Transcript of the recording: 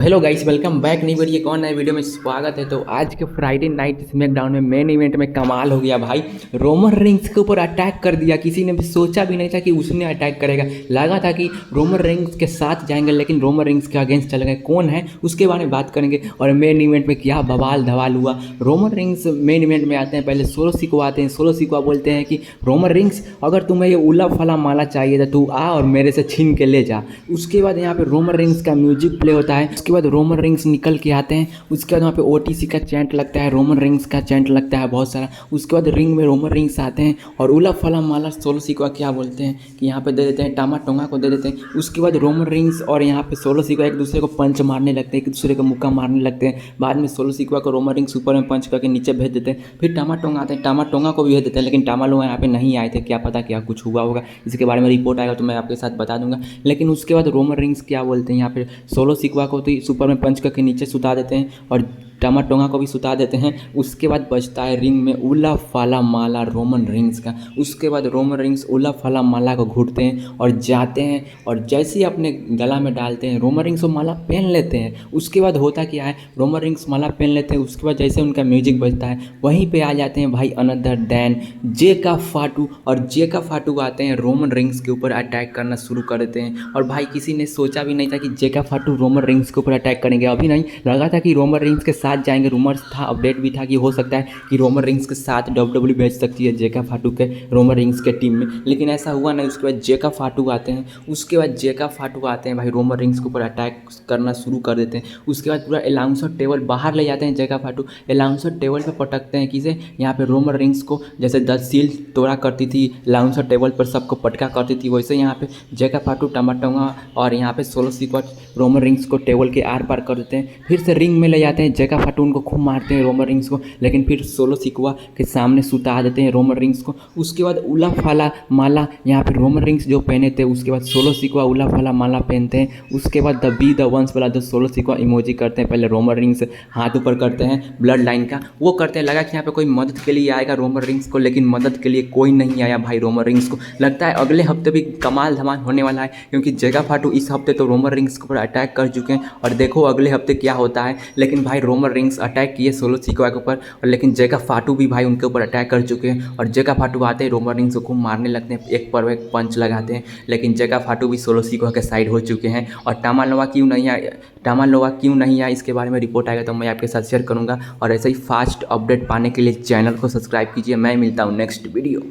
Hello guys, welcome back. नहीं video कौन नए वीडियो में स्वागत है। तो आज के फ्राइडे नाइट स्मैकडाउन में मेन इवेंट में कमाल हो गया भाई। रोमन रिंग्स के ऊपर अटैक कर दिया। किसी ने भी सोचा भी नहीं था कि उसने अटैक करेगा। लगा था कि रोमन रिंग्स के साथ जाएंगे, लेकिन रोमन रिंग्स के अगेंस्ट चले गए। कौन है उसके बारे में बात करेंगे। और मेन इवेंट में क्या बवाल धवाल हुआ। रोमन रिंग्स मेन इवेंट में आते हैं, पहले सोलो सिकवा आते हैं। सोलो सिकवा बोलते हैं कि रोमन रिंग्स, अगर तुम्हें ये उला फला माला चाहिए तो तू आ और मेरे से छीन के ले जा। उसके बाद यहाँ पे रोमन रिंग्स का म्यूजिक प्ले होता है। उसके बाद रोमन रिंग्स निकल के आते हैं। उसके बाद वहाँ पे ओटीसी का चैंट लगता है, रोमन रिंग्स का चैंट लगता है बहुत सारा। उसके बाद रिंग में रोमन रिंग्स आते हैं और उला फला माला सोलो सिकवा क्या बोलते हैं कि यहाँ पे दे देते हैं, टामा टोंगा को दे देते हैं। उसके बाद रोमन रिंग्स और यहाँ पे सोलो सिकवा एक दूसरे को पंच मारने लगते हैं, एक दूसरे को मुक्का मारने लगते हैं। बाद में सोलो सिकवा को रोमन रिंग्स ऊपर में पंच करके नीचे भेज देते हैं। फिर टामा टोंगा आते हैं, टामा टोंगा को भी भेज देते हैं, लेकिन टामा लोग यहाँ पे नहीं आए थे। क्या पता क्या कुछ हुआ होगा, इसके बारे में रिपोर्ट आएगा तो मैं आपके साथ बता दूंगा। लेकिन उसके बाद रोमन रिंग्स क्या बोलते हैं, यहाँ पे सोलो सिकवा को तो सुपर में पंच करके नीचे सुता देते हैं और टामा टोंगा को भी सुता देते हैं। उसके बाद बचता है रिंग में उला फाला माला रोमन रिंग्स का। उसके बाद रोमन रिंग्स उला फाला माला को घूटते हैं और जाते हैं, और जैसे ही अपने गला में डालते हैं रोमन रिंग्स वो माला पहन लेते हैं। उसके बाद होता क्या है, रोमन रिंग्स माला पहन लेते हैं। उसके बाद जैसे उनका म्यूजिक बजता है वहीं पे आ जाते हैं भाई अनदर दैन जेका फाटू। और जेका फाटू आते हैं, रोमन रिंग्स के ऊपर अटैक करना शुरू कर देते हैं। और भाई किसी ने सोचा भी नहीं था कि जेका फाटू रोमन रिंग्स के ऊपर अटैक करेंगे। अभी नहीं लगा था कि रोमन रिंग्स के साथ जाएंगे। रूमर्स था, अपडेट भी था कि हो सकता है कि रोमन रिंग्स के साथ डब्ल्यूडब्ल्यू भेज सकती है जेका फाटू के रोमन रिंग्स के टीम में, लेकिन ऐसा हुआ नहीं। उसके बाद जेका फाटू आते हैं। उसके बाद जेका फाटू आते हैं भाई, रोमन रिंग्स के ऊपर अटैक करना शुरू कर देते हैं। उसके बाद पूरा अलाउंसर टेबल बाहर ले जाते हैं जेका फाटू। अलाउंसर टेबल पर पटकते हैं किसे, यहाँ पे रोमन रिंग्स को। जैसे द सील तोड़ा करती थी अलाउंसर टेबल पर, सबको पटका करती थी, वैसे यहाँ पे जेका फाटू टमाटोंगा और यहाँ पे सोलो सिकवा रोमन रिंग्स को टेबल के आर पार कर देते हैं। फिर से रिंग में ले जाते हैं, जेका फाटू उनको खूब मारते हैं रोमन रिंग्स को, लेकिन फिर सोलो सिकवा के सामने सुता देते हैं रोमन रिंग्स को। उसके बाद उला फाला माला यहाँ पे रोमन रिंग्स जो पहने थे, उसके बाद सोलो सिकवा उला फाला माला पहनते हैं। उसके बाद द बी द वंस वाला जो सोलो सिकवा इमोजी करते हैं, पहले रोमन रिंग्स हाथ ऊपर करते हैं ब्लड लाइन का, वो करते हैं। लगा कि यहाँ पे कोई मदद के लिए आएगा रोमन रिंग्स को, लेकिन मदद के लिए कोई नहीं आया भाई रोमन रिंग्स को। लगता है अगले हफ्ते भी कमाल धमाल होने वाला है, क्योंकि जेका फाटू इस हफ्ते तो रोमन रिंग्स के ऊपर अटैक कर चुके हैं, और देखो अगले हफ्ते क्या होता है। लेकिन भाई रोमन रिंग्स अटैक किए सोलो सिकवा के ऊपर, और लेकिन जेका फाटू भी भाई उनके ऊपर अटैक कर चुके हैं। और जेका फाटू आते हैं, रोमन रिंग्स को मारने लगते हैं, एक पर एक पंच लगाते हैं, लेकिन जेका फाटू भी सोलो सिकवा के साइड हो चुके हैं। और टामा लोवा क्यों नहीं आया, टामा लोवा क्यों नहीं आया, इसके बारे में रिपोर्ट आएगा तो मैं आपके साथ शेयर करूँगा। और ऐसे ही फास्ट अपडेट पाने के लिए चैनल को सब्सक्राइब कीजिए। मैं मिलता हूँ नेक्स्ट वीडियो।